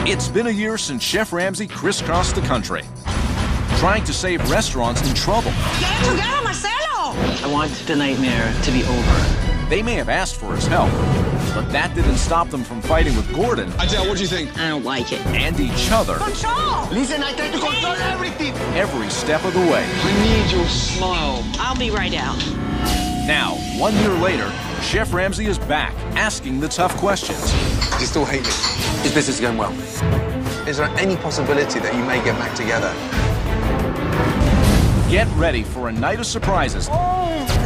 It's been a year since Chef Ramsay crisscrossed the country, trying to save restaurants in trouble. Get it together, Marcelo! I want the nightmare to be over. They may have asked for his help, but that didn't stop them from fighting with Gordon. Adele, what do you think? I don't like it. And each other. Control! Listen, I try to control everything. Every step of the way. I need your smile. I'll be right out. Now, 1 year later, Chef Ramsay is back, asking the tough questions. Do you still hate me? Is business going well? Is there any possibility that you may get back together? Get ready for a night of surprises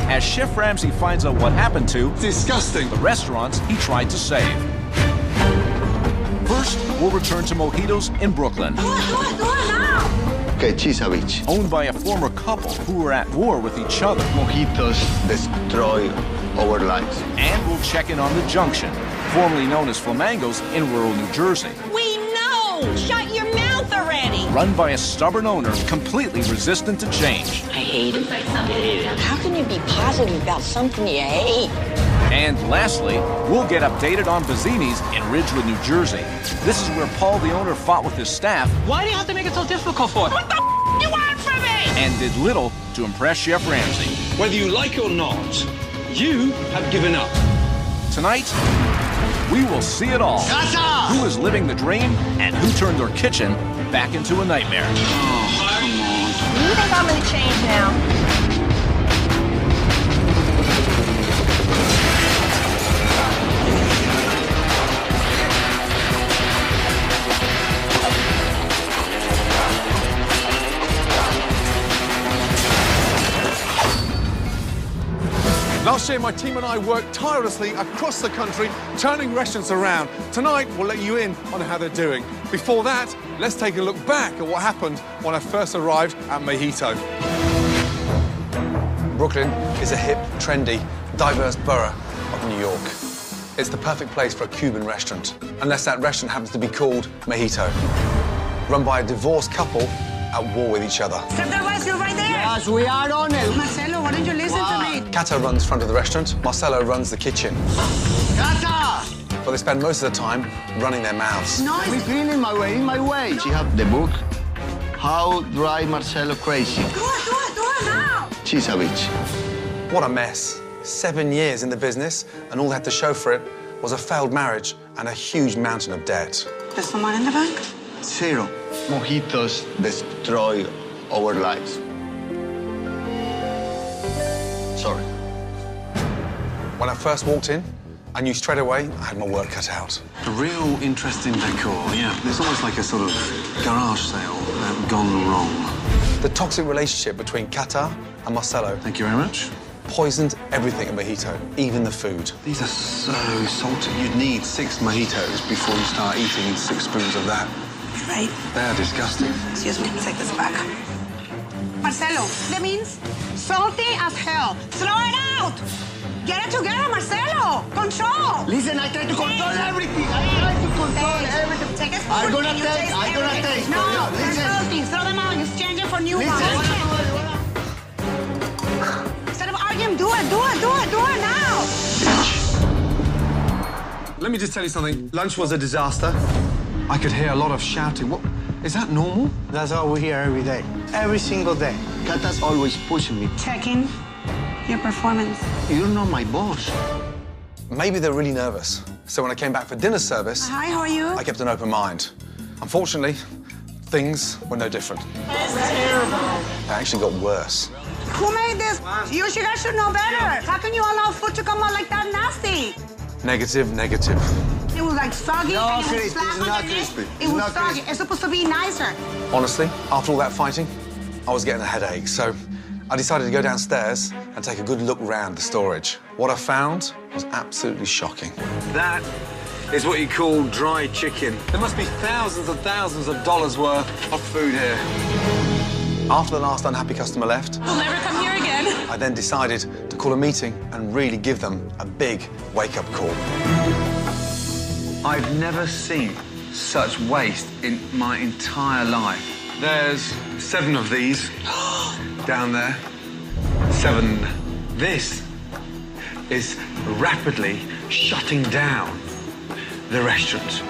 as Chef Ramsay finds out what happened to Disgusting. the restaurants he tried to save. First, we'll return to Mojitos in Brooklyn, Do it now! Okay, Chisavich. owned by a former couple who were at war with each other. Mojitos destroy our lives. And we'll check in on the Junction, formerly known as Flamingos in rural New Jersey. We know! Shut your mouth already! Run by a stubborn owner completely resistant to change. I hate it. How can you be positive about something you hate? And lastly, we'll get updated on Bazzini's in Ridgewood, New Jersey. This is where Paul, the owner, fought with his staff Why do you have to make it so difficult for? What the you want from me? and did little to impress Chef Ramsay. Whether you like it or not, you have given up. Tonight, we will see it all. Who is living the dream and who turned their kitchen back into a nightmare. You think I'm gonna change now? Last year, my team and I worked tirelessly across the country, turning restaurants around. Tonight, we'll let you in on how they're doing. Before that, let's take a look back at what happened when I first arrived at Mojito. Brooklyn is a hip, trendy, diverse borough of New York. It's the perfect place for a Cuban restaurant, unless that restaurant happens to be called Mojito, run by a divorced couple at war with each other. Step the rice, you're right there! Yes, we are on it. Marcelo, why don't you listen to me? Cata runs front of the restaurant, Marcelo runs the kitchen. Cata! But they spend most of the time running their mouths. We cleaning my way, in my way. She have the book, How Drive Marcelo Crazy. Do it now! Chisavich. What a mess. 7 years in the business, and all they had to show for it was a failed marriage and a huge mountain of debt. There's someone in the bank? Zero. Mojitos destroy our lives. Sorry. When I first walked in, I knew straight away I had my work cut out. A real interesting decor, yeah. It's almost like a sort of garage sale gone wrong. The toxic relationship between Cata and Marcelo Thank you very much. poisoned everything at Mojito, even the food. These are so salty. You'd need 6 mojitos before you start eating 6 spoons of that. Right. They're disgusting. Excuse me, take this back. Marcelo, that means salty as hell. Throw it out! Get it together, Marcelo! Control! Listen, I try to control everything. I try to control everything. Take a spoon I'm gonna and you take, I'm gonna everything. take. No, Yeah, they're listen. salty. Throw them out. You exchange it for new ones. Instead of arguing, do it now! Let me just tell you something. Lunch was a disaster. I could hear a lot of shouting. What? Is that normal? That's all we hear every day, every single day. Cata's always pushing me. Checking your performance. You're not my boss. Maybe they're really nervous. So when I came back for dinner service, Hi, how are you? I kept an open mind. Unfortunately, things were no different. That's terrible. They actually got worse. Who made this? You guys should know better. How can you allow food to come out like that nasty? Negative, negative. It was like soggy No, and you would crispy. slap It's not underneath. crispy. It It's was not soggy. crispy. It's supposed to be nicer. Honestly, after all that fighting, I was getting a headache, so I decided to go downstairs and take a good look round the storage. What I found was absolutely shocking. That is what you call dry chicken. There must be thousands and thousands of dollars worth of food here. After the last unhappy customer left, We'll never come here again. I then decided to call a meeting and really give them a big wake-up call. I've never seen such waste in my entire life. There's 7 of these down there. 7. This is rapidly shutting down the restaurant.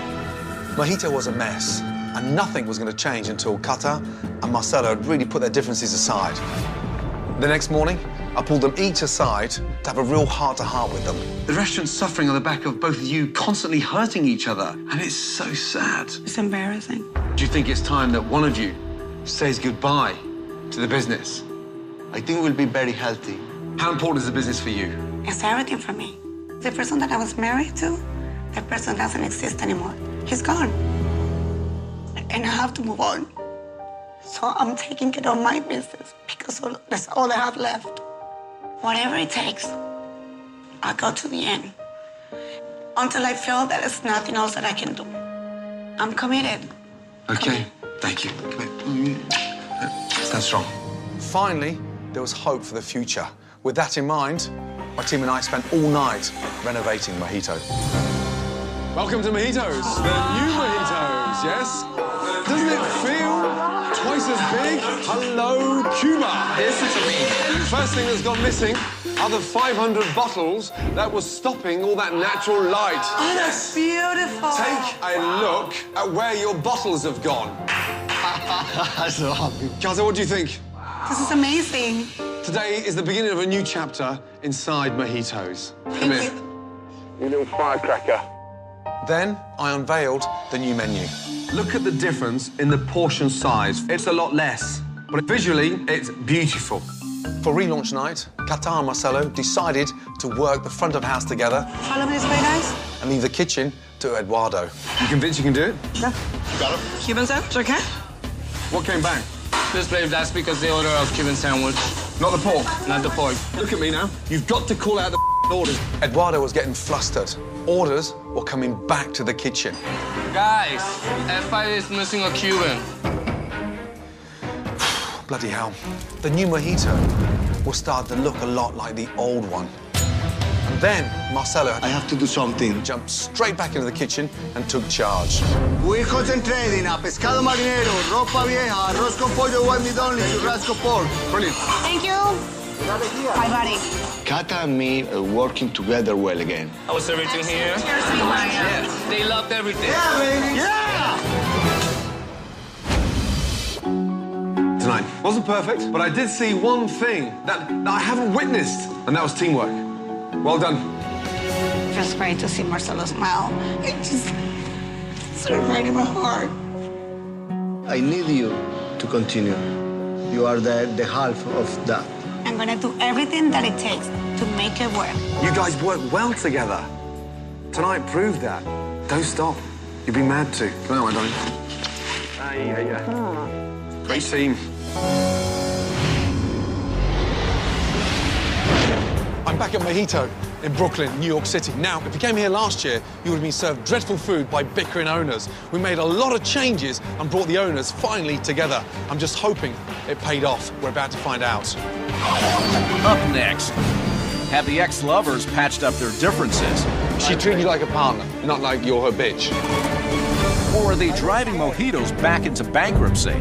Mojito was a mess, and nothing was going to change until Kata and Marcelo had really put their differences aside. The next morning, I pulled them each aside to have a real heart-to-heart with them. The restaurant's suffering on the back of both of you constantly hurting each other, and it's so sad. It's embarrassing. Do you think it's time that one of you says goodbye to the business? I think it will be very healthy. How important is the business for you? It's everything for me. The person that I was married to, that person doesn't exist anymore. He's gone. And I have to move on. So I'm taking care of my business because that's all I have left. Whatever it takes, I'll go to the end. Until I feel that there's nothing else that I can do. I'm committed. Okay, thank you. Come here. Stand strong. Finally, there was hope for the future. With that in mind, my team and I spent all night renovating Mojito. Welcome to Mojitos, the new Mojitos, yes? Doesn't it feel twice as big? Hello, Cuba. This is amazing. The first thing that's gone missing are the 500 bottles that was stopping all that natural light. Oh, that's beautiful. Take a look at where your bottles have gone. So happy. Kata, what do you think? This is amazing. Today is the beginning of a new chapter inside Mojitos. Come here. You little firecracker. Then I unveiled the new menu. Look at the difference in the portion size. It's a lot less, but visually, it's beautiful. For relaunch night, Kata and Marcelo decided to work the front of house together Follow me this way, guys. and leave the kitchen to Eduardo. You convinced you can do it? Yeah. Cuban sandwich, okay? What came back? This place, that's because they order a Cuban sandwich, Not the pork. not the pork. Look at me now. You've got to call out the orders. Eduardo was getting flustered. Orders were coming back to the kitchen. Guys, F5 is missing a Cuban. Bloody hell. The new Mojito was starting to look a lot like the old one. And then Marcelo I have to do something. jumped straight back into the kitchen and took charge. We're concentrating a pescado marinero, ropa vieja, arroz con pollo one meat only, churrasco pork. Brilliant. Thank you. Bye, buddy. Kata and me are working together well again. I was everything here. Yes, they loved everything. Yeah, baby! Yeah! Tonight wasn't perfect, but I did see one thing that I haven't witnessed, and that was teamwork. Well done. Feels great to see Marcelo smile. It's sort of right in my heart. I need you to continue. You are the half of that. I'm gonna do everything that it takes to make it work. You guys work well together. Tonight proved that. Don't stop. You'd be mad to. Come on, my darling. Great team. I'm back at Mojito in Brooklyn, New York City. Now, if you came here last year, you would have been served dreadful food by bickering owners. We made a lot of changes and brought the owners finally together. I'm just hoping it paid off. We're about to find out. Up next, have the ex-lovers patched up their differences? She treated you like a partner, not like you're her bitch. Or are they driving Mojitos back into bankruptcy?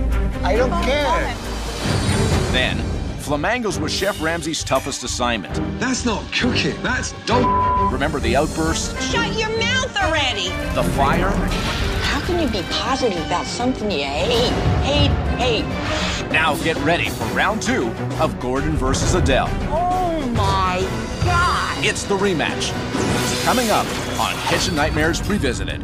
I don't care. Then, Flamangos was Chef Ramsay's toughest assignment. That's not cooking. That's dog. Remember the outburst, Shut your mouth already! the fire? How can you be positive about something you hate? Now get ready for round 2 of Gordon versus Adele. Oh my God! It's the rematch. Coming up on Kitchen Nightmares Revisited.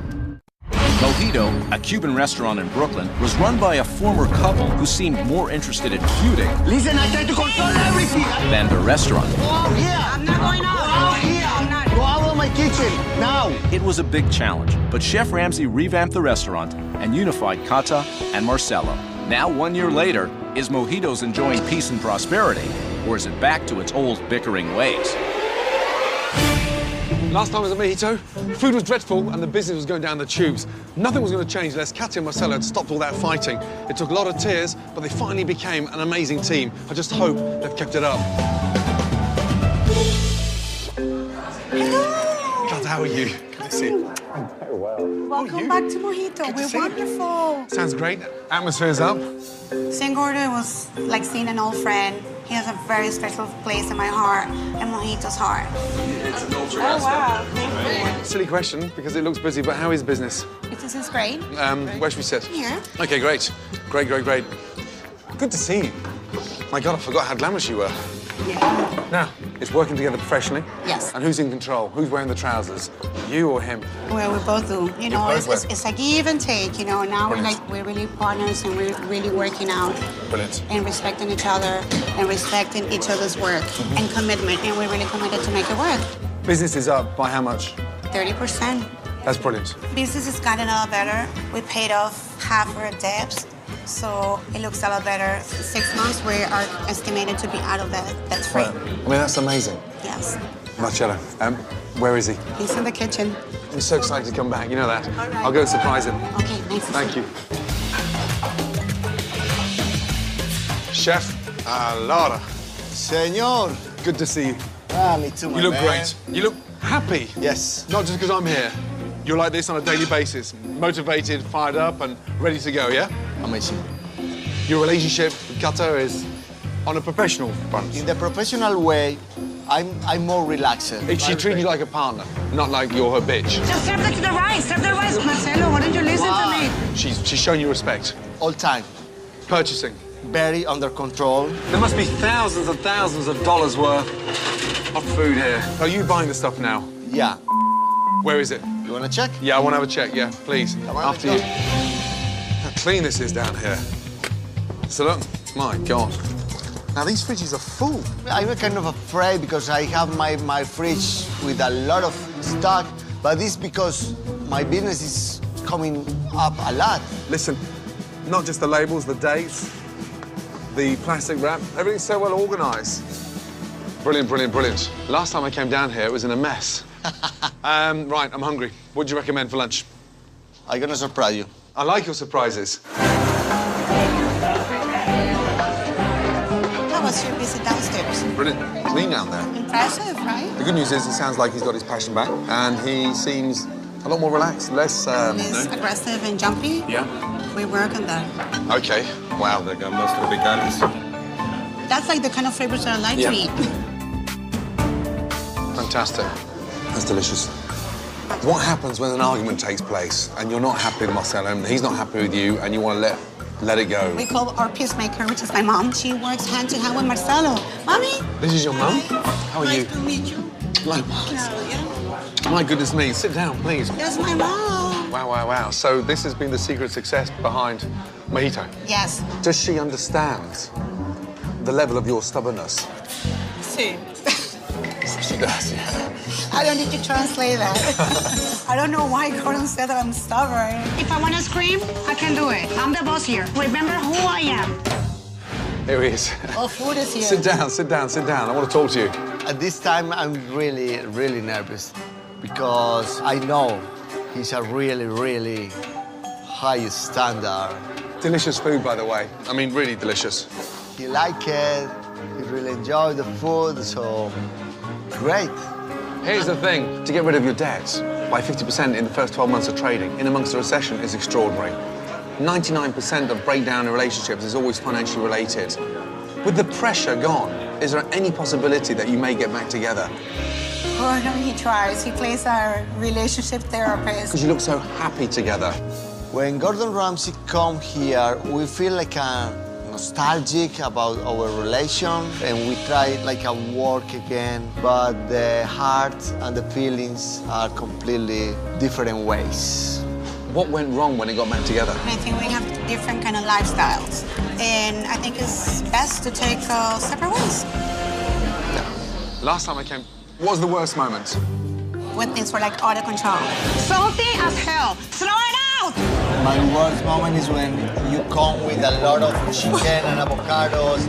Mojito, a Cuban restaurant in Brooklyn, was run by a former couple who seemed more interested in feuding Listen, I try to control everything. than the restaurant. Go out here. I'm not going out. Go out here. I'm not. Go out of my kitchen now. It was a big challenge, but Chef Ramsay revamped the restaurant and unified Kata and Marcelo. Now, 1 year later, is Mojitos enjoying peace and prosperity, or is it back to its old bickering ways? Last time I was at Mojito, food was dreadful and the business was going down the tubes. Nothing was going to change unless Kata and Marcelo had stopped all that fighting. It took a lot of tears, but they finally became an amazing team. I just hope they've kept it up. Kata, how are you? Good to see you. very well. Welcome back to Mojito. We're wonderful. Sounds great. Atmosphere's up. Seeing Gordo was like seeing an old friend. He has a very special place in my heart and Mojito's heart. Oh, wow. Thank you. Silly question, because it looks busy, but how is business? This is great. Where should we sit? Here. OK, great. Great. Good to see you. My God, I forgot how glamorous you were. Yeah. Now, it's working together professionally. Yes. And who's in control? Who's wearing the trousers? You or him? Well, we both do. You know, both it's a give and take, you know. Now we're really partners and we're really working out. Brilliant. And respecting each other and respecting each other's work and commitment. And we're really committed to make it work. Business is up by how much? 30%. That's brilliant. Business has gotten a lot better. We paid off half our debts, so it looks a lot better. 6 months, we are estimated to be out of that. That's free. Right. I mean, that's amazing. Yes. Marcello, where is he? He's in the kitchen. I'm so excited to come back, you know that. All right. I'll go and surprise him. Okay, nice. Thank you. Chef, Laura. Senor. Good to see you. Ah, me too, You look great. You look happy. Yes. Not just because I'm here. You're like this on a daily basis. Motivated, fired up, and ready to go, yeah? Amazing. Your relationship with Qatar is on a professional front. In the professional way, I'm more relaxed. She treats you like a partner, not like you're her bitch. Just serve that to the rice. Serve the rice. Marcelo, why don't you listen to me? She's shown you respect. All time. Purchasing. Very under control. There must be thousands and thousands of dollars worth of food here. Are you buying the stuff now? Yeah. Where is it? You want to check? Yeah, I want to have a check, yeah, please. Come on, After let's you. go. How clean this is down here. So look, my God. Now, these fridges are full. I'm kind of afraid because I have my fridge with a lot of stock, but this because my business is coming up a lot. Listen, not just the labels, the dates, the plastic wrap, everything's so well organised. Brilliant. Last time I came down here, it was in a mess. Right, I'm hungry. What do you recommend for lunch? I'm gonna surprise you. I like your surprises. How was your visit downstairs? Brilliant. Clean down there. Impressive, right? The good news is it sounds like he's got his passion back and he seems a lot more relaxed, less... He's aggressive and jumpy. Yeah. We work on that. OK. Wow. That's like the kind of flavors that I like to eat. Fantastic. That's delicious. What happens when an argument takes place and you're not happy with Marcelo and he's not happy with you and you want to let it go? We call our peacemaker, which is my mom. She works hand to hand with Marcelo. Mommy? This is your mum? How are you? Nice to meet you. Likewise. My goodness me. Sit down, please. That's my mom. Wow. So this has been the secret success behind Mojito. Yes. Does she understand the level of your stubbornness? See. She does, yeah. I don't need to translate that. I don't know why Gordon said that I'm stubborn. If I want to scream, I can do it. I'm the boss here. Remember who I am. Here he is. Oh, food is here. Sit down. I want to talk to you. At this time, I'm really nervous because I know he's a really high standard. Delicious food, by the way. I mean, really delicious. He liked it. He really enjoyed the food, so great. Here's the thing. To get rid of your debts by 50% in the first 12 months of trading in amongst a recession is extraordinary. 99% of breakdown in relationships is always financially related. With the pressure gone, is there any possibility that you may get back together? Oh, no, he tries. He plays our relationship therapist. Because you look so happy together. When Gordon Ramsay come here, we feel like a nostalgic about our relation, and we try like a work again, but the heart and the feelings are completely different ways. What went wrong when it got back together? I think we have different kind of lifestyles, and I think it's best to take separate ways. Yeah. Last time I came, what was the worst moment? When things were like out of control. Salty as hell. Throw it out! My worst moment is when you come with a lot of chicken and avocados.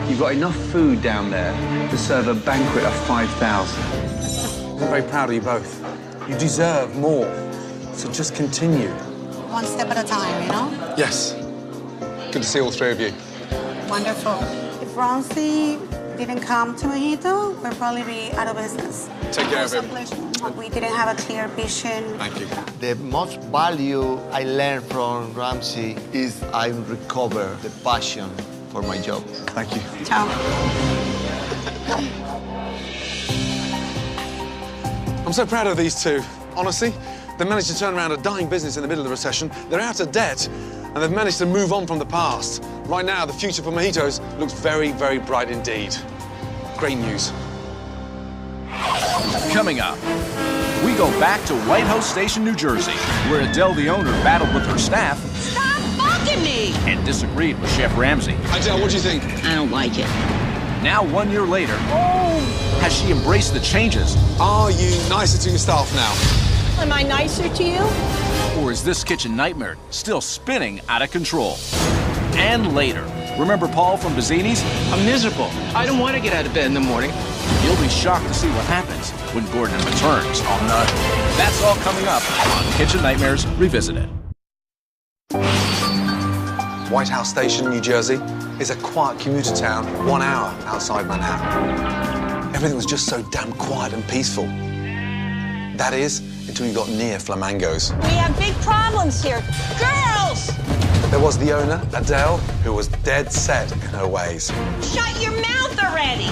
You've got enough food down there to serve a banquet of 5,000. I'm very proud of you both. You deserve more. So just continue. One step at a time, you know? Yes. Good to see all three of you. Wonderful. If Ramsay didn't come to Mojito, we'd probably be out of business. Take care of him. We didn't have a clear vision. Thank you. The most value I learned from Ramsey is I recover the passion for my job. Thank you. Ciao. I'm so proud of these two. Honestly, they managed to turn around a dying business in the middle of the recession. They're out of debt, and they've managed to move on from the past. Right now, the future for Mojitos looks very, very bright indeed. Great news. Coming up, we go back to White House Station, New Jersey, where Adele, the owner, battled with her staff. Stop bugging me! And disagreed with Chef Ramsey. Adele, what do you think? I don't like it. Now, 1 year later, has she embraced the changes? Are you nicer to your staff now? Am I nicer to you? Or is this kitchen nightmare still spinning out of control? And later, remember Paul from Bazzini's? I'm miserable. I don't want to get out of bed in the morning. You'll be shocked to see what happens when Gordon returns. Oh, no. That's all coming up on Kitchen Nightmares Revisited. White House Station, New Jersey, is a quiet commuter town 1 hour outside Manhattan. Everything was just so damn quiet and peaceful. That is, until you got near Flamingos. We have big problems here. Girls! There was the owner, Adele, who was dead set in her ways. Shut your mouth already!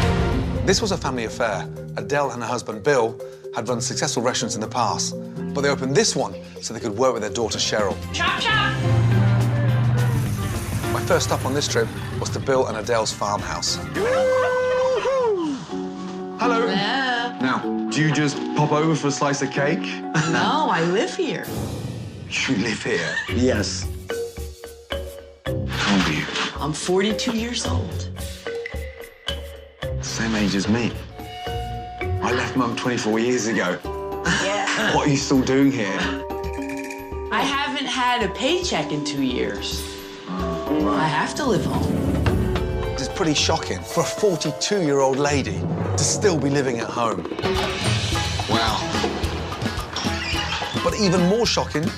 This was a family affair. Adele and her husband, Bill, had run successful restaurants in the past, but they opened this one so they could work with their daughter, Cheryl. Chop, chop! My first stop on this trip was to Bill and Adele's farmhouse. Hello. Now, do you just pop over for a slice of cake? No, I live here. You live here? Yes. How old are you? I'm 42 years old. Same age as me. I left Mum 24 years ago. Yeah. What are you still doing here? I haven't had a paycheck in 2 years. I have to live home. It's pretty shocking for a 42-year-old lady to still be living at home. Wow. But even more shocking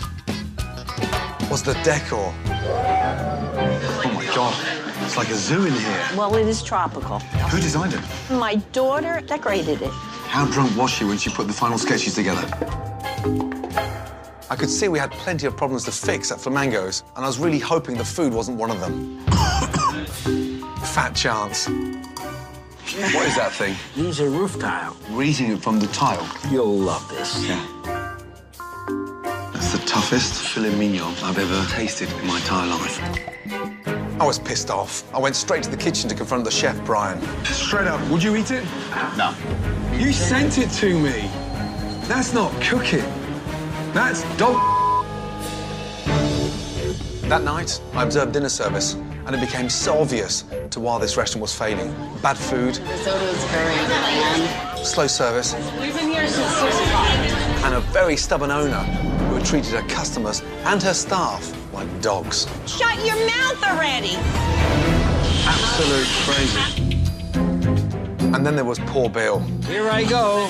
was the decor. Oh, my God. It's like a zoo in here. Well, it is tropical. Who designed it? My daughter decorated it. How drunk was she when she put the final sketches together? I could see we had plenty of problems to fix at Flamingos, and I was really hoping the food wasn't one of them. Fat chance. What is that thing? These are roof tile. We're eating it from the tile. You'll love this. Yeah. That's the toughest filet mignon I've ever tasted in my entire life. I was pissed off. I went straight to the kitchen to confront the chef, Brian. Straight up, would you eat it? No. You sent it to me. That's not cooking. That's dog. That night, I observed dinner service, and it became so obvious to why this restaurant was failing. Bad food. Risotto is very bland. Slow service. We've been here since 6 o'clock. And a very stubborn owner who had treated her customers and her staff like dogs. Shut your mouth already! Absolute crazy. And then there was poor Bill. Here I go.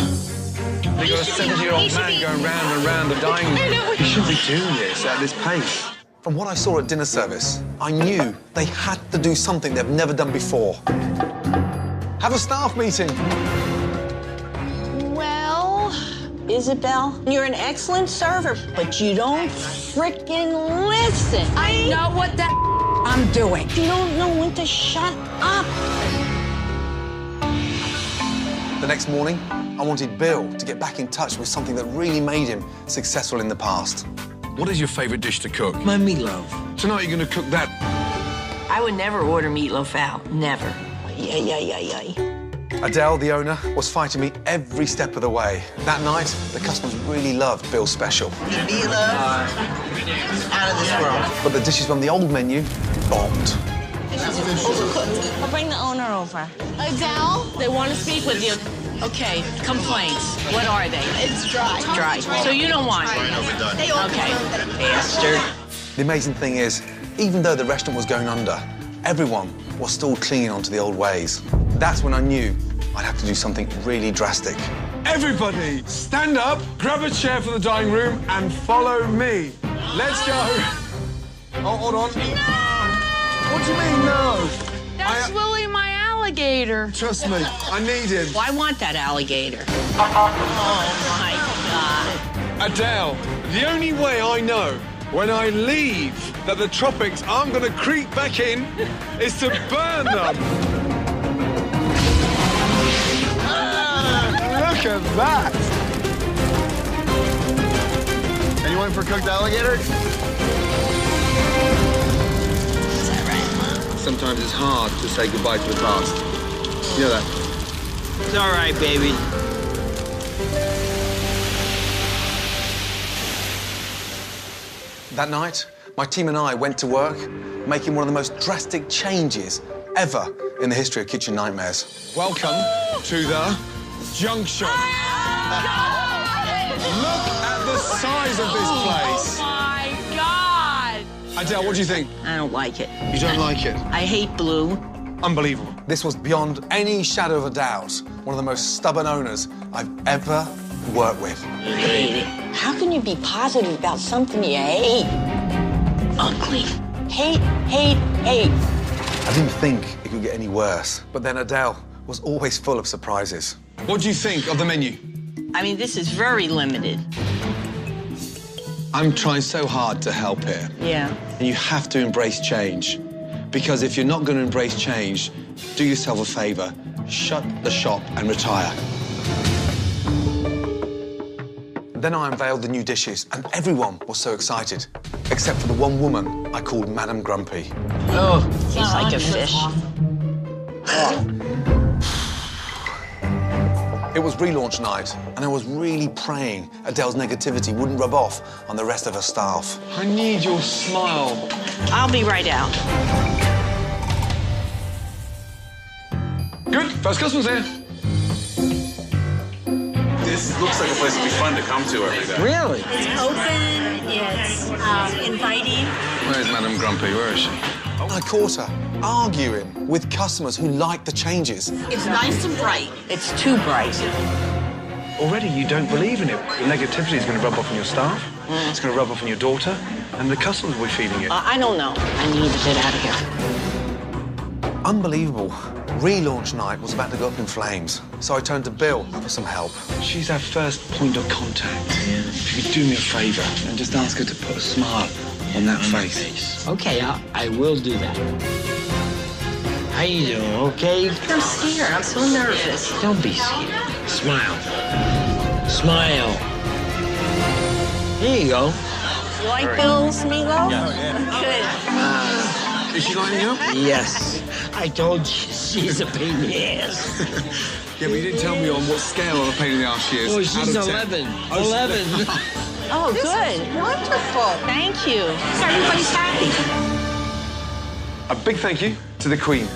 They got a 70-year-old man going round and round the dining room. He shouldn't be doing this at this pace. From what I saw at dinner service, I knew they had to do something they've never done before. Have a staff meeting. Well, Isabel, you're an excellent server, but you don't frickin' listen. I know what the I'm doing. You don't know when to shut up. The next morning, I wanted Bill to get back in touch with something that really made him successful in the past. What is your favorite dish to cook? My meatloaf. Tonight you're going to cook that. I would never order meatloaf out. Never. Yay. Adele, the owner, was fighting me every step of the way. That night, the customers really loved Bill's special. The meatloaf is out of this world. But the dishes from the old menu bombed. I'll bring the owner over. Adele? They want to speak with you. Okay, complaints. What are they? It's dry. Dry. So you don't want it? Okay. Bastard. The amazing thing is, even though the restaurant was going under, everyone was still clinging on to the old ways. That's when I knew I'd have to do something really drastic. Everybody, stand up, grab a chair for the dining room, and follow me. Let's go. Oh, hold on. No! What do you mean, no? That's really my alley. alligator. Trust me, I need him. Well, I want that alligator. Oh, my God. Adele, the only way I know when I leave that the tropics aren't going to creep back in is to burn them. Look at that. Anyone for cooked alligator? Sometimes it's hard to say goodbye to the past. You know that? It's all right, baby. That night, my team and I went to work, making one of the most drastic changes ever in the history of Kitchen Nightmares. Welcome to the Junction. Look at the size of this place. Oh, my God. Adele, what do you think? I don't like it. You don't like it? I hate blue. Unbelievable. This was beyond any shadow of a doubt one of the most stubborn owners I've ever worked with. I hate it. How can you be positive about something you hate? Ugly. Hate, hate, hate. I didn't think it could get any worse, but then Adele was always full of surprises. What do you think of the menu? I mean, this is very limited. I'm trying so hard to help here. Yeah. And you have to embrace change. Because if you're not going to embrace change, do yourself a favor, shut the shop and retire. Then I unveiled the new dishes, and everyone was so excited, except for the one woman I called Madame Grumpy. Oh, he's like a fish. It was relaunch night, and I was really praying Adele's negativity wouldn't rub off on the rest of her staff. I need your smile. I'll be right out. Good, first customer's here. This looks like a place that'd be fun to come to every day. Really? It's open, it's inviting. Where's Madame Grumpy? Where is she? I caught her arguing with customers who liked the changes. It's nice and bright. It's too bright. Already you don't believe in it. The negativity is going to rub off on your staff. It's going to rub off on your daughter. And the customers will be feeling it. I don't know. I need to get out of here. Unbelievable. Relaunch night was about to go up in flames, so I turned to Bill for some help. She's our first point of contact. If you could do me a favor and just ask her to put a smile on that face. Okay, I will do that. How you doing, okay? I'm scared. I'm so nervous. Don't be scared. Smile. Smile. Here you go. You like Bill's Migo? Good. Is she lining up? Yes. I told you she's a pain in the ass. Yeah, but you didn't tell me on what scale of a pain in the ass she is. Oh, she's 11. 11. Oh, good. Wonderful. Thank you. So everybody's happy. A big thank you to the Queen.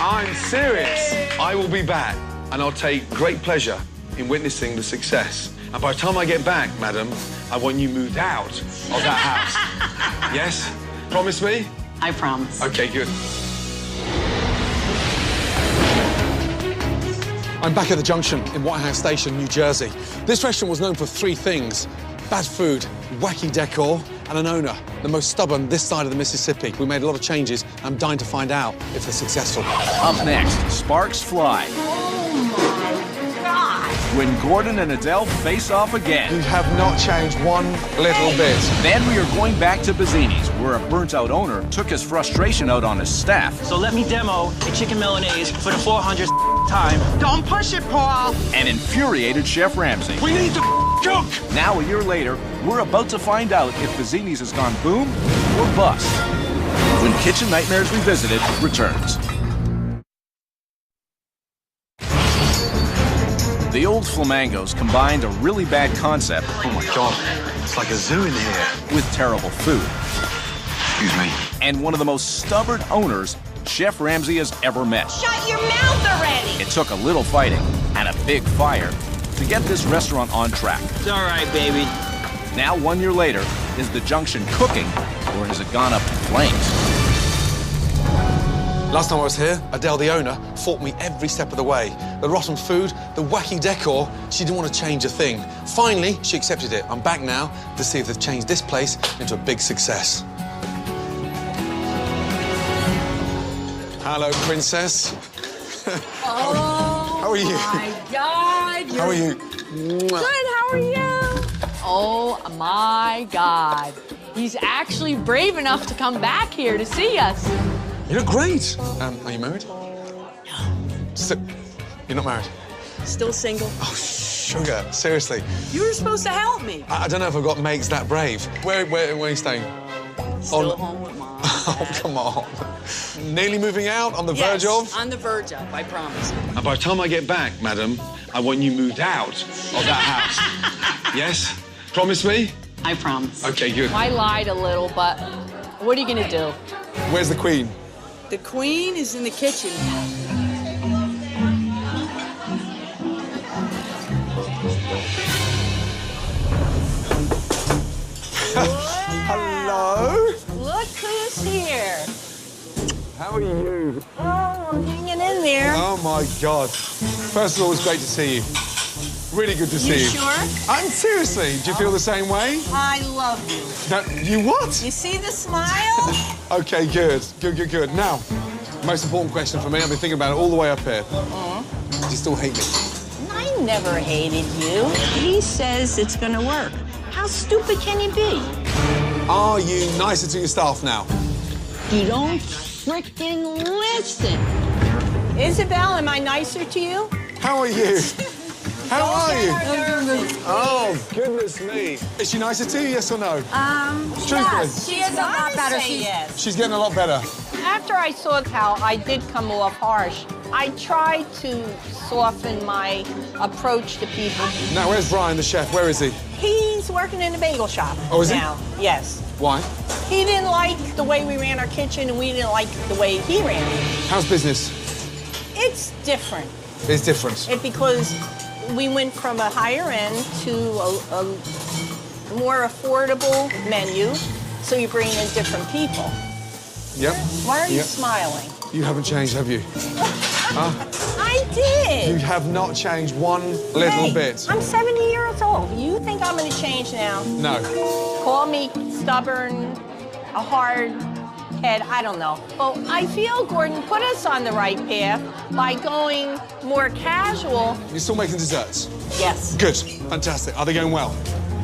I'm serious. I will be back, and I'll take great pleasure in witnessing the success. And by the time I get back, madam, I want you moved out of that house. Yes? Promise me? I promise. Okay, good. I'm back at the Junction in White House Station, New Jersey. This restaurant was known for three things: bad food, wacky decor, and an owner, the most stubborn this side of the Mississippi. We made a lot of changes, and I'm dying to find out if they're successful. Up next, sparks fly. When Gordon and Adele face off again. You have not changed one little bit. Then we are going back to Bazzini's, where a burnt-out owner took his frustration out on his staff. So let me demo a chicken Milanese for the 400th time. Don't push it, Paul. And infuriated Chef Ramsay. We need to cook! Now, a year later, we're about to find out if Bazzini's has gone boom or bust. When Kitchen Nightmares Revisited returns. The old Flamingos combined a really bad concept. Oh my God, it's like a zoo in here. With terrible food. Excuse me. And one of the most stubborn owners Chef Ramsay has ever met. Shut your mouth already. It took a little fighting and a big fire to get this restaurant on track. It's all right, baby. Now, 1 year later, is the Junction cooking or has it gone up in flames? Last time I was here, Adele, the owner, fought me every step of the way. The rotten food, the wacky decor, she didn't want to change a thing. Finally, she accepted it. I'm back now to see if they've changed this place into a big success. Hello, princess. Oh, How are you? my God. How are you? Good, how are you? Oh, my God. He's actually brave enough to come back here to see us. You look great. Are you married? No. You're not married? Still single. Oh, sugar. Seriously. You were supposed to help me. I don't know if I've got mates that brave. Where are you staying? Still home with Mom. Oh, come on. Nearly moving out? On the verge of? On the verge of, I promise. And by the time I get back, madam, I want you moved out of that house. Yes? Promise me? I promise. Okay, good. I lied a little, but what are you gonna do? Where's the Queen? The Queen is in the kitchen. Hello? Look who's here. How are you? Oh, I'm hanging in there. Oh, my God. First of all, it's great to see you. Really good to see you. You sure? Seriously, do you feel the same way? I love you. No, you what? You see the smile? Okay, good. Good. Now, most important question for me, I've been thinking about it all the way up here. Do you still hate me? I never hated you. He says it's gonna work. How stupid can you be? Are you nicer to your staff now? You don't frickin' listen. Isabel, am I nicer to you? How are you? How are you? Oh, goodness me. Is she nicer to you, yes or no? Truthfully. Yes, she is a lot better. She's getting a lot better. After I saw how I did come off harsh, I tried to soften my approach to people. Now, where's Brian, the chef? Where is he? He's working in the bagel shop Oh, is he? now. Yes. Why? He didn't like the way we ran our kitchen, and we didn't like the way he ran it. How's business? It's different. It's different. Because we went from a higher end to a more affordable menu, so you bring in different people. Yep. Why are you Yep. smiling? You haven't changed, have you? I did. You have not changed one little bit. I'm 70 years old. You think I'm going to change now? No. Call me stubborn, a hard head, I don't know. Well, I feel Gordon put us on the right path by going more casual. You're still making desserts? Yes. Good. Fantastic. Are they going well?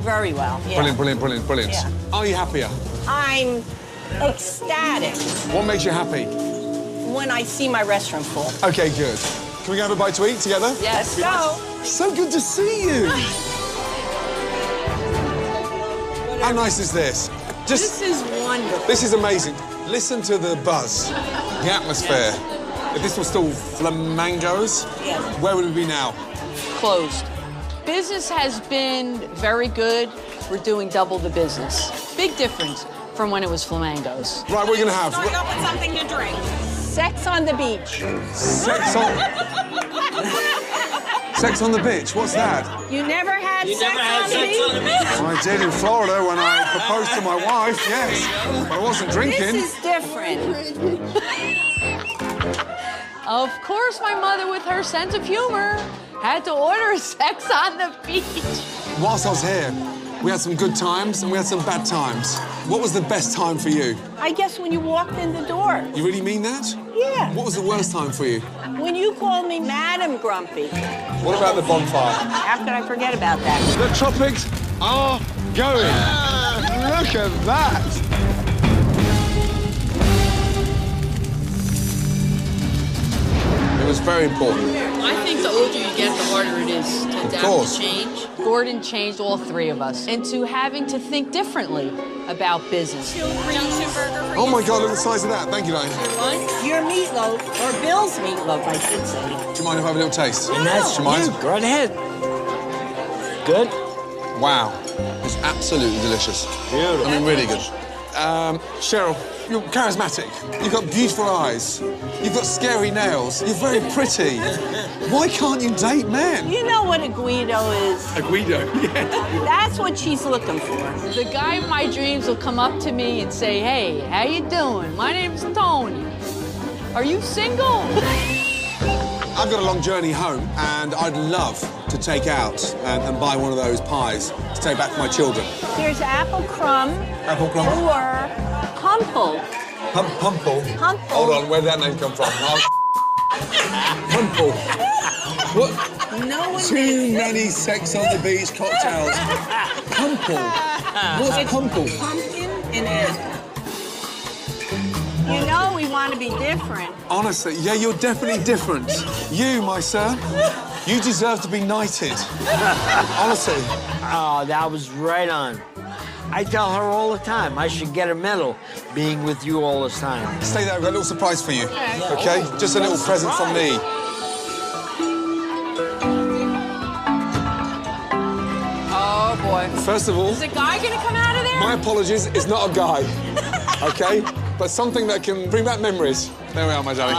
Very well, yeah. Brilliant. Yeah. Are you happier? I'm ecstatic What makes you happy? when I see my restaurant full. Okay, good. Can we have a bite to eat together? Yes. Go. So good to see you. How nice is this? This is wonderful. This is amazing. Listen to the buzz, the atmosphere. If this was still Flamingos, where would we be now? Closed. Business has been very good. We're doing double the business. Big difference from when it was Flamingos. Right, what are we going to have? Start up with something to drink. Sex on the beach. Sex on... Sex on the beach, what's that? You never had sex on the beach? I did in Florida when I proposed to my wife, yes. But I wasn't drinking. This is different. Of course, my mother, with her sense of humor, had to order sex on the beach. Whilst I was here, we had some good times and we had some bad times. What was the best time for you? I guess when you walked in the door. You really mean that? Yeah. What was the worst time for you? When you called me Madam Grumpy. What about the bonfire? How could I forget about that? The tropics are going. Look at that. It was very important. I think the older you get, the harder it is to adapt course. to change. Gordon changed all three of us into having to think differently about business. Oh my God, look at the size of that. Thank you, Diane. Your meatloaf, or Bill's meatloaf, I should say. Do you mind if I have a little taste? And that's Do you mind? you. Go right ahead. Good? Wow. It's absolutely delicious. Beautiful. I mean, really good. Cheryl, you're charismatic. You've got beautiful eyes. You've got scary nails. You're very pretty. Why can't you date men? You know what a Guido is? A Guido, yeah. That's what she's looking for. The guy of my dreams will come up to me and say, "Hey, how you doing? My name's Tony. Are you single?" I've got a long journey home, and I'd love to take out and buy one of those pies to take back for my children. There's apple crumb. Apple crumb. Or crumple. Pumple? Pumple. Hold on, where did that name come from? Pumple. What? No one Too many sex on the beach cocktails. Pumple. What's pumple? Pumpkin and apple. You know we want to be different. Honestly, yeah, you're definitely different. You, my sir, you deserve to be knighted. Honestly. Oh, that was right on. I tell her all the time I should get a medal being with you all this time. Stay there, I've got a little surprise for you. Okay? Just a little present from me. Oh, boy. First of all... Is a guy gonna come out of there? My apologies, it's not a guy. Okay? But something that can bring back memories. There we are, my darling.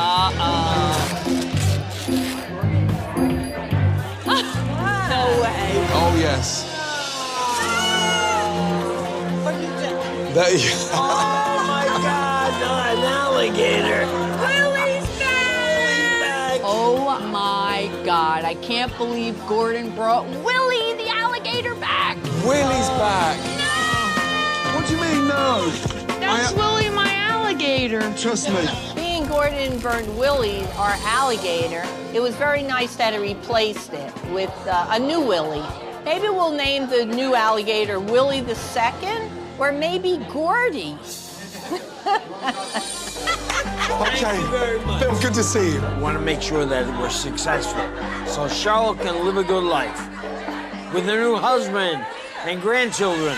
No way. Oh, yes. There you Oh, my God, an alligator. Willie's back! Oh, my God. I can't believe Gordon brought Willie the alligator back. Willie's back. What do you mean, no? That's Willie, my alligator. Trust me. Being Gordon burned Willie, our alligator, it was very nice that he replaced it with a new Willie. Maybe we'll name the new alligator Willie the Second, or maybe Gordy. Okay. Bill, good to see you. I want to make sure that we're successful so Charlotte can live a good life with a new husband and grandchildren.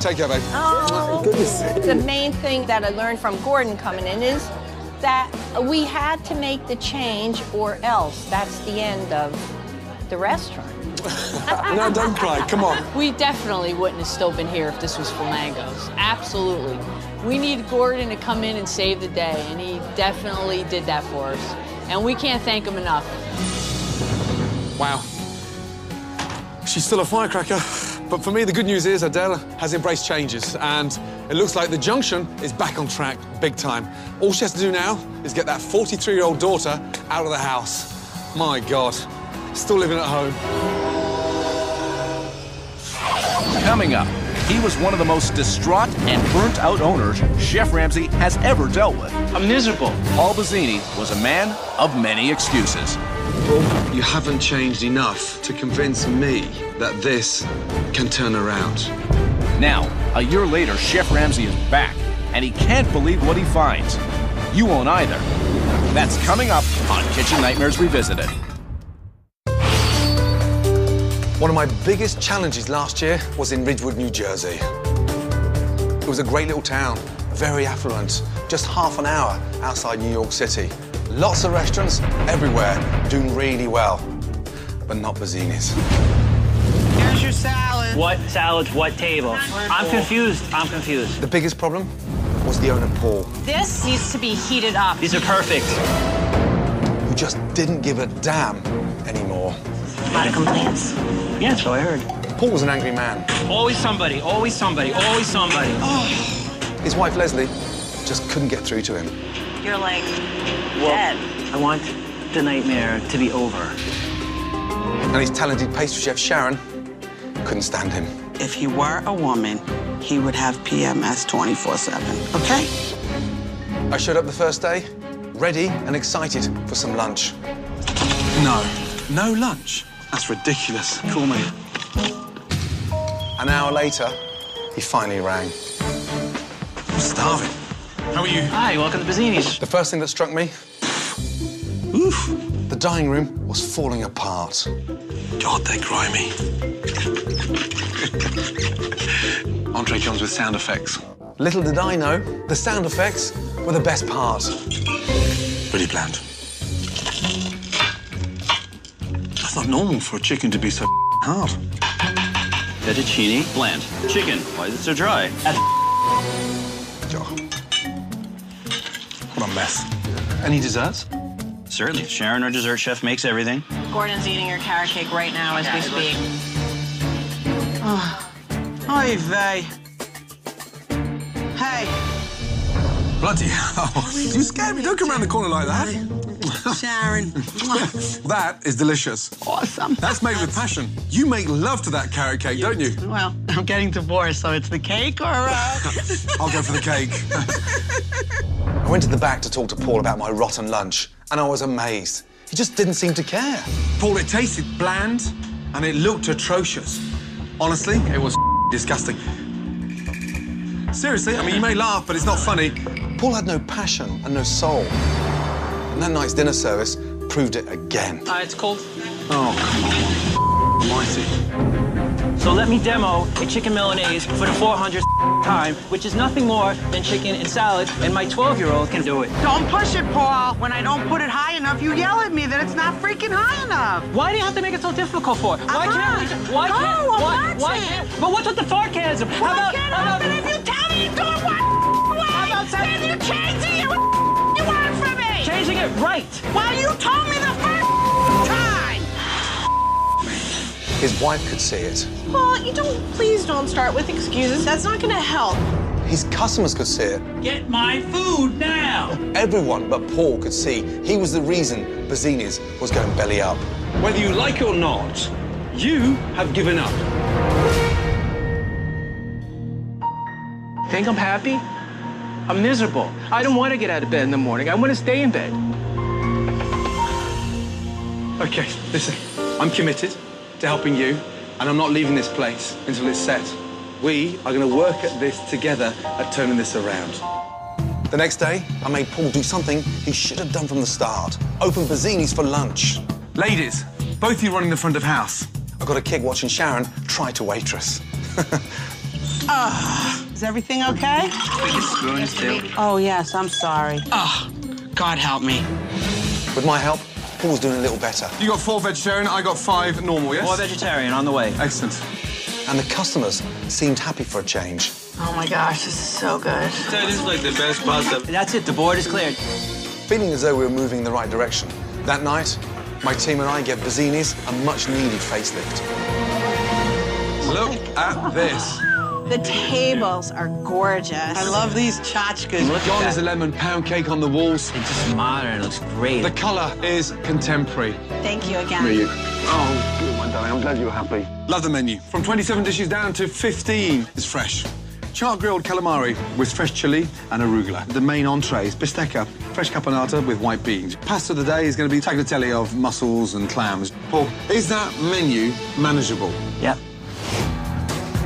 Take care, babe. Oh. Good to see you. The main thing that I learned from Gordon coming in is that we had to make the change or else that's the end of the restaurant. No, don't cry. Come on. We definitely wouldn't have still been here if this was Flamingos. Absolutely. We need Gordon to come in and save the day, and he definitely did that for us. And we can't thank him enough. Wow. She's still a firecracker. But for me, the good news is Adele has embraced changes, and it looks like the junction is back on track big time. All she has to do now is get that 43-year-old daughter out of the house. My God, still living at home. Coming up, he was one of the most distraught and burnt-out owners Chef Ramsay has ever dealt with. I'm miserable. Paul Bazzini was a man of many excuses. Well, you haven't changed enough to convince me that this can turn around. Now, a year later, Chef Ramsay is back, and he can't believe what he finds. You won't either. That's coming up on Kitchen Nightmares Revisited. One of my biggest challenges last year was in Ridgewood, New Jersey. It was a great little town, very affluent, just half an hour outside New York City. Lots of restaurants everywhere, doing really well, but not Bazzini's. Here's your salad. What salads? What table? I'm confused. I'm confused. The biggest problem was the owner, Paul, This needs to be heated up. These are perfect. who just didn't give a damn anymore. A lot of complaints. Yeah, that's what I heard. Paul was an angry man. Always somebody, always somebody, always somebody. His wife, Leslie, just couldn't get through to him. You're like dead. I want the nightmare to be over. And his talented pastry chef, Sharon, couldn't stand him. If he were a woman, he would have PMS 24/7, okay? I showed up the first day, ready and excited for some lunch. No lunch. That's ridiculous. Call me. An hour later, he finally rang. I'm starving. How are you? Hi, welcome to Bazzini's. The first thing that struck me, Oof. the dining room was falling apart. God, they're grimy. Entree comes with sound effects. Little did I know, the sound effects were the best part. Really bland. That's not normal for a chicken to be so hard. Fettuccine, bland. Chicken, why is it so dry? What a mess. Any desserts? Certainly. Sharon, our dessert chef, makes everything. Gordon's eating your carrot cake right now as we speak. Oy vey. Hey. Bloody hell. You scared me. Don't come around the corner like that. Sharon. That is delicious. Awesome. That's made with passion. You make love to that carrot cake, don't you? Well, I'm getting divorced, so it's the cake or... I'll go for the cake. I went to the back to talk to Paul about my rotten lunch, and I was amazed. He just didn't seem to care. Paul, it tasted bland, and it looked atrocious. Honestly, it was disgusting. Seriously, I mean, you may laugh, but it's not funny. Paul had no passion and no soul. And that night's dinner service proved it again. It's cold. Oh, come on. Almighty. So let me demo a chicken Milanese for the 400th time, which is nothing more than chicken and salad, and my 12-year-old can do it. Don't push it, Paul. When I don't put it high enough, you yell at me that it's not freaking high enough. Why do you have to make it so difficult for? Why can't we? Why can't? But what's with the sarcasm? How about if you tell me you do it one way, then you change it, you want from me? Changing it right. Well, you told me the first time. His wife could see it. Paul, please don't start with excuses. That's not gonna help. His customers could see it. Get my food now. Everyone but Paul could see he was the reason Bazzini's was going belly up. Whether you like it or not, you have given up. Think I'm happy? I'm miserable. I don't want to get out of bed in the morning. I want to stay in bed. Okay, listen, I'm committed to helping you, and I'm not leaving this place until it's set. We are going to work at this together at turning this around. The next day, I made Paul do something he should have done from the start. Open Bazzini's for lunch. Ladies, both of you running the front of house. I got a kick watching Sharon try to waitress. Is everything okay? Spoons too. Oh, yes, I'm sorry. God help me. With my help, Paul's doing a little better. You got 4 vegetarian, I got 5 normal, yes? 4 vegetarian on the way. Excellent. And the customers seemed happy for a change. Oh my gosh, this is so good. This is like the best pasta. That's it, the board is cleared. Feeling as though we were moving in the right direction, that night, my team and I gave Bazzini's a much-needed facelift. Look at this. The tables are gorgeous. I love these tchotchkes. John is a lemon pound cake on the walls. It's just modern, it looks great. The colour is contemporary. Thank you again. Oh, good, my darling. I'm glad you're happy. Love the menu. From 27 dishes down to 15 is fresh. Char grilled calamari with fresh chili and arugula. The main entrees, bistecca, fresh caponata with white beans. Pasta of the day is going to be tagliatelle of mussels and clams. Paul, is that menu manageable? Yep.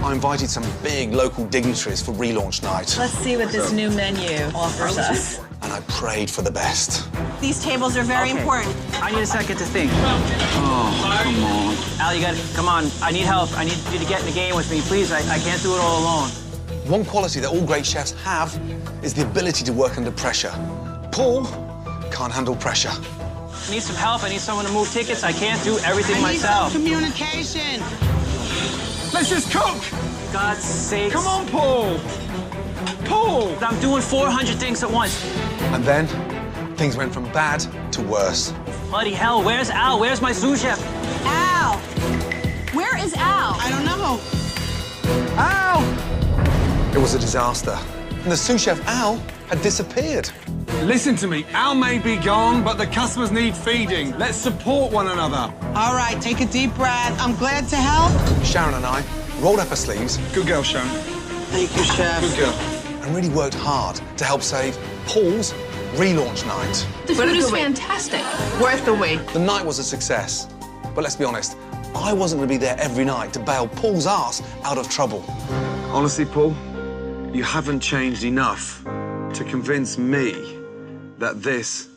I invited some big local dignitaries for relaunch night. Let's see what this new menu offers us. And I prayed for the best. These tables are very important. I need a second to think. Oh, come on. Al, you gotta, come on. I need help. I need you to get in the game with me, please. I can't do it all alone. One quality that all great chefs have is the ability to work under pressure. Paul can't handle pressure. I need some help. I need someone to move tickets. I can't do everything myself. I need some communication. Let's just cook! God's sake. Come on, Paul! Paul! I'm doing 400 things at once. And then, things went from bad to worse. Bloody hell, where's Al? Where's my sous chef? Al! Where is Al? I don't know. Al! It was a disaster. And the sous chef, Al, had disappeared. Listen to me. Al may be gone, but the customers need feeding. Let's support one another. All right, take a deep breath. I'm glad to help. Sharon and I rolled up our sleeves. Good girl, Sharon. Thank you, Chef. Good girl. And really worked hard to help save Paul's relaunch night. The food is fantastic. Worth the wait. The night was a success. But let's be honest, I wasn't going to be there every night to bail Paul's ass out of trouble. Honestly, Paul, you haven't changed enough to convince me that this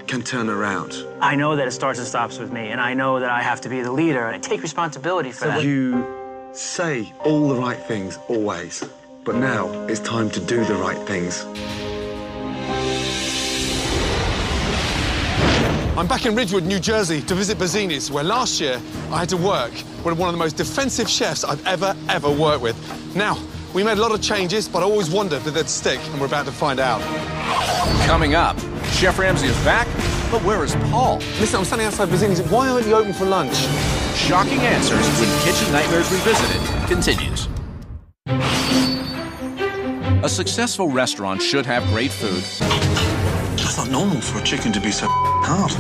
can turn around. I know that it starts and stops with me, and I know that I have to be the leader, and I take responsibility for that. You say all the right things, always. But now it's time to do the right things. I'm back in Ridgewood, New Jersey, to visit Bazzini's, where last year I had to work with one of the most defensive chefs I've ever worked with. Now, we made a lot of changes, but I always wondered if they'd stick, and we're about to find out. Coming up, Chef Ramsay is back, but where is Paul? Listen, I'm standing outside Bazzini's. Why aren't you open for lunch? Shocking answers when Kitchen Nightmares Revisited continues. A successful restaurant should have great food. not normal for a chicken to be so hard.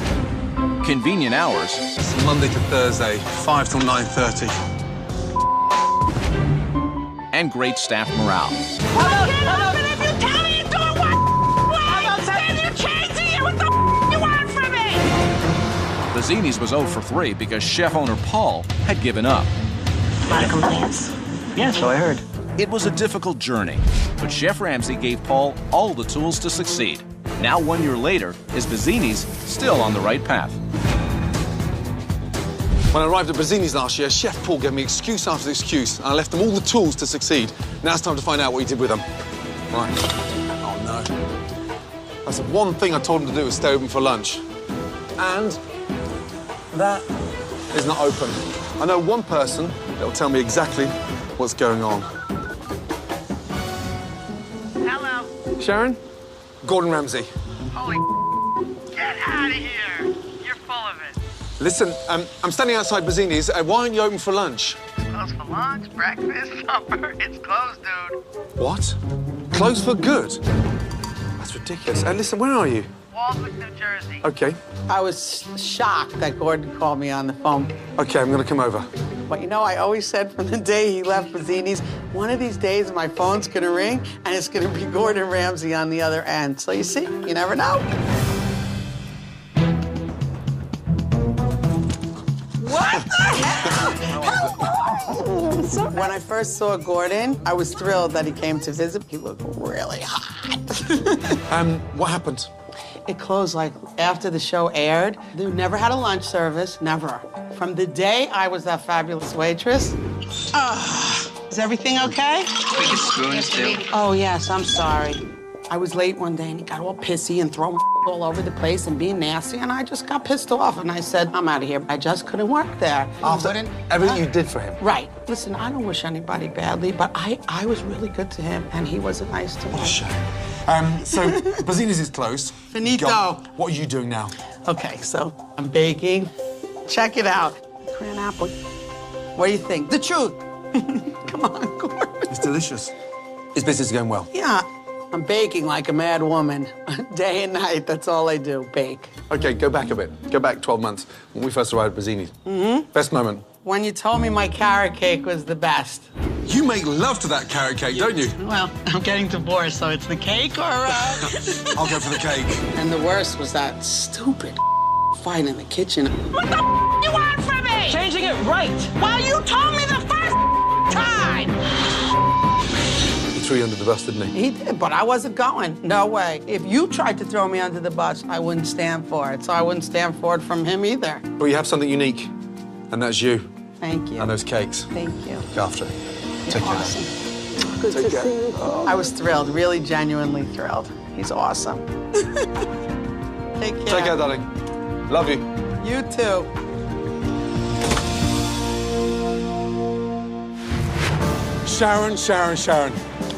Convenient hours. It's Monday to Thursday, 5 till 9:30. And great staff morale. If you tell me you're doing what then you're changing it. What the you want from me? The Zini's was 0 for 3 because chef owner Paul had given up. A lot of complaints. Yeah, so I heard. It was a difficult journey, but Chef Ramsay gave Paul all the tools to succeed. Now, 1 year later, is Bazzini's still on the right path? When I arrived at Bazzini's last year, Chef Paul gave me excuse after excuse, and I left them all the tools to succeed. Now it's time to find out what he did with them. Right. Oh, no. That's the one thing I told him to do was stay open for lunch. And that is not open. I know one person that will tell me exactly what's going on. Hello. Sharon? Gordon Ramsay. Holy get out of here. You're full of it. Listen, I'm standing outside Bazzini's. Why aren't you open for lunch? Closed for lunch, breakfast, supper. It's closed, dude. What? Closed for good? That's ridiculous. Listen, where are you? Walswick, New Jersey. Okay. I was shocked that Gordon called me on the phone. Okay, I'm gonna come over. But you know, I always said from the day he left Bazzini's, one of these days my phone's gonna ring and it's gonna be Gordon Ramsay on the other end. So you see, you never know. What the hell? Hello! When I first saw Gordon, I was thrilled that he came to visit. He looked really hot. What happened? It closed like after the show aired. They never had a lunch service, never. From the day I was that fabulous waitress. Is everything okay? Biggest spoons, too. Oh, yes, I'm sorry. I was late one day and he got all pissy and throwing all over the place and being nasty, and I just got pissed off and I said, I'm out of here. I just couldn't work there. After everything you did for him? Right. Listen, I don't wish anybody badly, but I was really good to him and he wasn't nice to me. What a shame. So, Bazzini's is closed. Finito. What are you doing now? Okay, so I'm baking. Check it out. Cran apple. What do you think? The truth. Come on, Gordon. It's delicious. Is business going well? Yeah, I'm baking like a mad woman. Day and night, that's all I do, bake. Okay, go back a bit. Go back 12 months when we first arrived at Bazzini's. Mm-hmm. Best moment? When you told me my carrot cake was the best. You make love to that carrot cake, don't you? Well, I'm getting divorced, so it's the cake or... I'll go for the cake. And the worst was that stupid fight in the kitchen. What the you want from me? Changing it right. Well, you told me the first time. He threw you under the bus, didn't he? He did, but I wasn't going. No way. If you tried to throw me under the bus, I wouldn't stand for it. So I wouldn't stand for it from him either. Well, you have something unique, and that's you. Thank you. And those cakes. Thank you. Look after it. Take care. Awesome. Good Take to care. see you. I was thrilled, really genuinely thrilled. He's awesome. Take care. Take care, darling. Love you. You too. Sharon, Sharon, Sharon.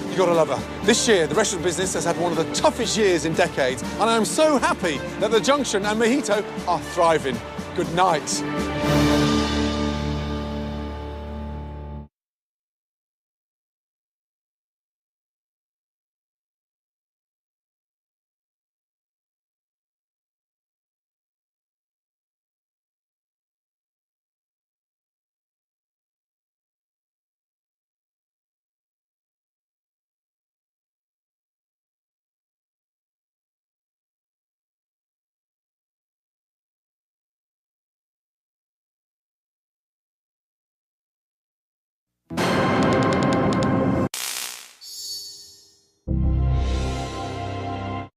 You gotta love her. This year, the restaurant business has had one of the toughest years in decades, and I'm so happy that the Junction and Mojito are thriving. Good night.